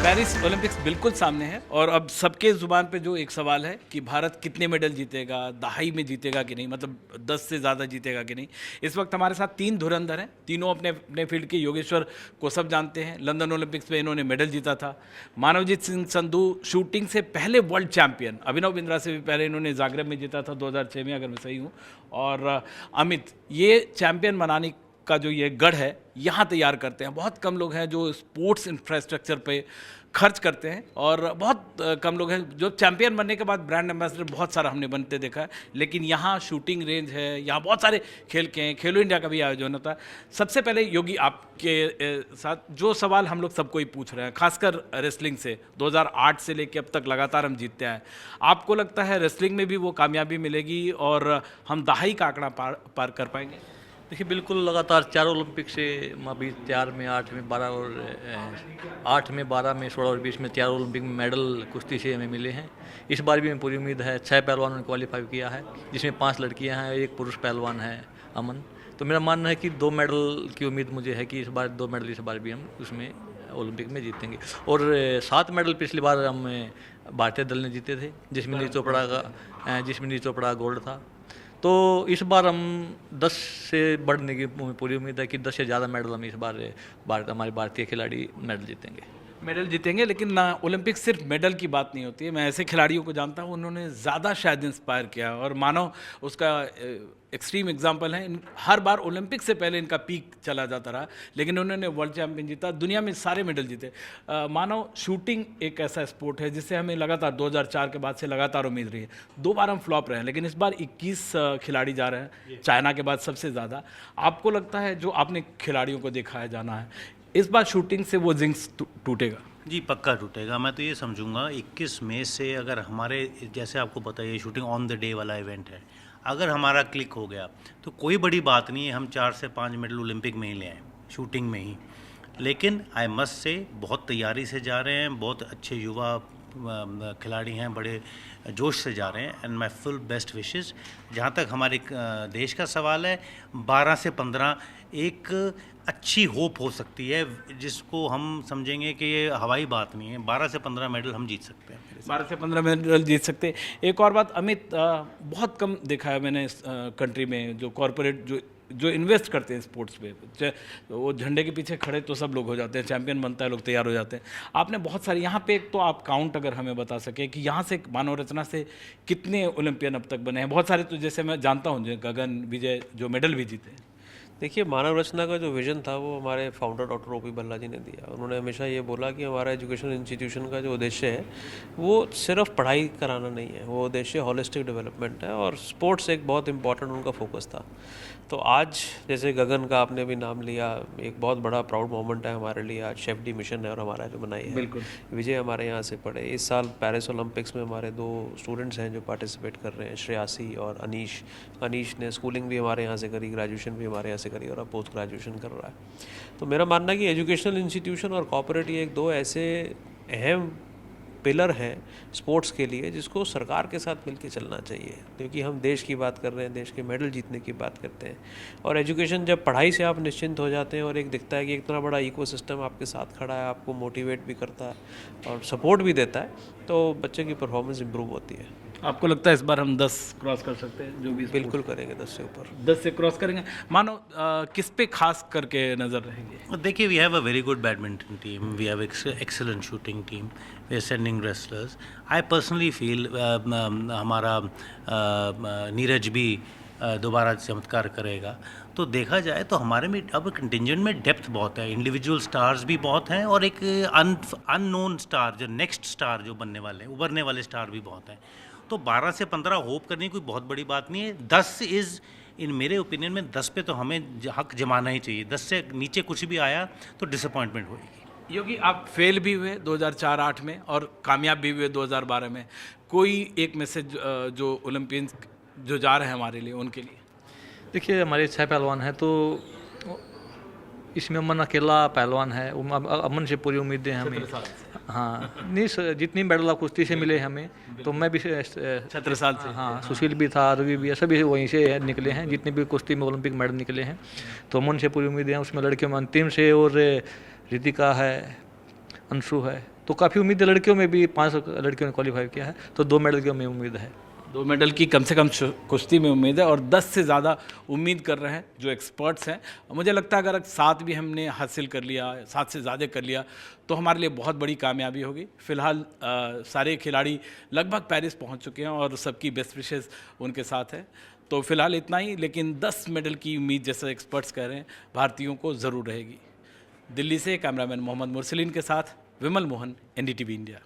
Paris Olympics बिल्कुल सामने है और अब सबके ज़ुबान पे जो एक सवाल है कि भारत कितने मेडल जीतेगा, दहाई में जीतेगा कि नहीं, मतलब 10 से ज़्यादा जीतेगा कि नहीं। इस वक्त हमारे साथ तीन धुरंधर हैं, तीनों अपने अपने फील्ड के। योगेश्वर को सब जानते हैं, लंदन ओलंपिक्स में इन्होंने मेडल जीता था। मानवजीत सिंह संधू शूटिंग से पहले वर्ल्ड चैंपियन, अभिनव बिंद्रा से भी पहले इन्होंने जागरेब में जीता था 2006 में, अगर मैं सही हूँ। और अमित, ये चैंपियन बनाने का जो ये गढ़ है यहाँ तैयार करते हैं। बहुत कम लोग हैं जो स्पोर्ट्स इंफ्रास्ट्रक्चर पे खर्च करते हैं और बहुत कम लोग हैं जो चैंपियन बनने के बाद ब्रांड एम्बेसडर बहुत सारा हमने बनते देखा है। लेकिन यहाँ शूटिंग रेंज है, यहाँ बहुत सारे खेल के हैं, खेलो इंडिया का भी आयोजन होता है। सबसे पहले योगी, आपके साथ जो सवाल हम लोग सबको ही पूछ रहे हैं, खासकर रेसलिंग से 2008 से लेकर अब तक लगातार हम जीतते हैं। आपको लगता है रेसलिंग में भी वो कामयाबी मिलेगी और हम दहाई का आंकड़ा पार कर पाएंगे? देखिए, बिल्कुल लगातार 4 ओलंपिक से अभी 4 में, 8 में, 12 और 8 में, 12 में, 16 और 20 में 4 ओलंपिक में मेडल कुश्ती से हमें मिले हैं। इस बार भी हमें पूरी उम्मीद है। 6 पहलवानों ने क्वालिफाई किया है, जिसमें 5 लड़कियां हैं, एक पुरुष पहलवान है अमन। तो मेरा मानना है कि 2 मेडल की उम्मीद मुझे है कि इस बार 2 मेडल इस बार भी हम उसमें ओलंपिक में जीतेंगे। और 7 मेडल पिछली बार हम भारतीय दल ने जीते थे, जिसमें नीरज चोपड़ा गोल्ड था। तो इस बार हम 10 से बढ़ने की पूरी उम्मीद है कि 10 से ज़्यादा मेडल हम इस बार हमारे भारतीय खिलाड़ी मेडल जीतेंगे। लेकिन ना, ओलंपिक सिर्फ मेडल की बात नहीं होती है। मैं ऐसे खिलाड़ियों को जानता हूँ उन्होंने ज़्यादा शायद इंस्पायर किया, और मानो उसका एक्सट्रीम एग्जाम्पल है। हर बार ओलंपिक से पहले इनका पीक चला जाता रहा, लेकिन उन्होंने वर्ल्ड चैंपियन जीता, दुनिया में सारे मेडल जीते। मानो शूटिंग एक ऐसा स्पोर्ट है जिससे हमें लगातार 2004 के बाद से लगातार उम्मीद रही है। 2 बार हम फ्लॉप रहे हैं, लेकिन इस बार 21 खिलाड़ी जा रहे हैं, चाइना के बाद सबसे ज़्यादा। आपको लगता है, जो आपने खिलाड़ियों को देखा है, जाना है, इस बार शूटिंग से वो जिंक्स टूटेगा? जी, पक्का टूटेगा। मैं तो ये समझूंगा 21 मई से, अगर हमारे, जैसे आपको पता है ये शूटिंग ऑन द डे वाला इवेंट है, अगर हमारा क्लिक हो गया तो कोई बड़ी बात नहीं है, हम 4 से 5 मेडल ओलंपिक में ही ले आए, शूटिंग में ही। लेकिन आई मस्ट से बहुत तैयारी से जा रहे हैं, बहुत अच्छे युवा खिलाड़ी हैं, बड़े जोश से जा रहे हैं, and my full best wishes. जहाँ तक हमारे देश का सवाल है, 12 से 15 एक अच्छी होप हो सकती है, जिसको हम समझेंगे कि ये हवाई बात नहीं है। 12 से 15 मेडल हम जीत सकते हैं। 12 से 15 मेडल जीत सकते हैं। एक और बात अमित, बहुत कम देखा है मैंने इस कंट्री में जो कॉरपोरेट जो इन्वेस्ट करते हैं स्पोर्ट्स पे, वो झंडे के पीछे खड़े तो सब लोग हो जाते हैं, चैंपियन बनता है, लोग तैयार हो जाते हैं। आपने बहुत सारी यहाँ पे, एक तो आप काउंट अगर हमें बता सके कि यहाँ से मानव रचना से कितने ओलंपियन अब तक बने हैं? बहुत सारे तो जैसे मैं जानता हूँ, जो गगन विजय जो मेडल भी जीते हैं। देखिए, मानव रचना का जो विज़न था वो हमारे founder doctor O P Bhalla ji ने दिया। उन्होंने हमेशा ये बोला कि हमारा एजुकेशन इंस्टीट्यूशन का जो उद्देश्य है वो सिर्फ पढ़ाई कराना नहीं है, वो उद्देश्य हॉलिस्टिक डेवलपमेंट है, और स्पोर्ट्स एक बहुत इंपॉर्टेंट उनका फोकस था। तो आज जैसे गगन का आपने भी नाम लिया, एक बहुत बड़ा प्राउड मोमेंट है हमारे लिए। आज शेफ डी मिशन है और हमारा जो बनाई है, बिल्कुल विजय हमारे यहाँ से पढ़े। इस साल पेरिस ओलंपिक्स में हमारे 2 स्टूडेंट्स हैं जो पार्टिसिपेट कर रहे हैं, श्रेयासी और अनीश ने स्कूलिंग भी हमारे यहाँ से करी, ग्रेजुएशन भी हमारे यहाँ से करी, और अब पोस्ट ग्रेजुएशन कर रहा है। तो मेरा मानना है कि एजुकेशनल इंस्टीट्यूशन और कॉर्पोरेट, ये 2 ऐसे अहम पिलर हैं स्पोर्ट्स के लिए, जिसको सरकार के साथ मिलकर चलना चाहिए, क्योंकि हम देश की बात कर रहे हैं, देश के मेडल जीतने की बात करते हैं। और एजुकेशन, जब पढ़ाई से आप निश्चिंत हो जाते हैं और एक दिखता है कि इतना बड़ा इकोसिस्टम आपके साथ खड़ा है, आपको मोटिवेट भी करता है और सपोर्ट भी देता है, तो बच्चे की परफॉर्मेंस इंप्रूव होती है। आपको लगता है इस बार हम 10 क्रॉस कर सकते हैं? जो भी बिल्कुल करेंगे, 10 से ऊपर, 10 से क्रॉस करेंगे। मानो किस पे खास करके नज़र रहेंगे? देखिए, we have a very good badminton team, we have excellent shooting team, we are sending wrestlers. I personally feel हमारा नीरज भी दोबारा चमत्कार करेगा। तो देखा जाए तो हमारे में अब कंटिंजेंट में डेप्थ बहुत है, इंडिविजुअल स्टार्स भी बहुत हैं, और एक अननोन स्टार, जो नेक्स्ट स्टार जो बनने वाले हैं, उभरने वाले स्टार भी बहुत हैं। तो 12 से 15 होप करने की कोई बहुत बड़ी बात नहीं है। 10 इज़, इन मेरे ओपिनियन में 10 पे तो हमें हक जमाना ही चाहिए। 10 से नीचे कुछ भी आया तो डिसअपॉइंटमेंट होगी। योगी, आप फेल भी हुए 2004-8 में और कामयाब भी हुए 2012 में। कोई एक मैसेज जो ओलंपियंस जो जा रहे हैं हमारे लिए, उनके लिए? देखिए, हमारे 6 पहलवान हैं, तो इसमें अमन अकेला पहलवान है। अमन से पूरी उम्मीदें हमें। हाँ, नहीं जितनी मेडल कुश्ती से मिले हमें, तो मैं भी 17 साल से। हाँ, सुशील भी था, रवि भी, सभी वहीं से निकले हैं, जितने भी कुश्ती में ओलंपिक मेडल निकले हैं। तो अमन से पूरी उम्मीदें हैं। उसमें लड़कियों में अंतिम से और रितिका है, अंशु है, तो काफ़ी उम्मीद है। लड़कियों में भी 5 लड़कियों ने क्वालिफाई किया है, तो 2 मेडल की हमें उम्मीद है। 2 मेडल की कम से कम कुश्ती में उम्मीद है और 10 से ज़्यादा उम्मीद कर रहे हैं जो एक्सपर्ट्स हैं। मुझे लगता है अगर 7 भी हमने हासिल कर लिया, 7 से ज़्यादा कर लिया, तो हमारे लिए बहुत बड़ी कामयाबी होगी। फ़िलहाल सारे खिलाड़ी लगभग पेरिस पहुंच चुके हैं और सबकी बेस्ट विशेज़ उनके साथ है। तो फिलहाल इतना ही, लेकिन 10 मेडल की उम्मीद जैसे एक्सपर्ट्स कह रहे हैं भारतीयों को ज़रूर रहेगी। दिल्ली से कैमरामैन मोहम्मद मुरसलीन के साथ विमल मोहन, NDTV इंडिया।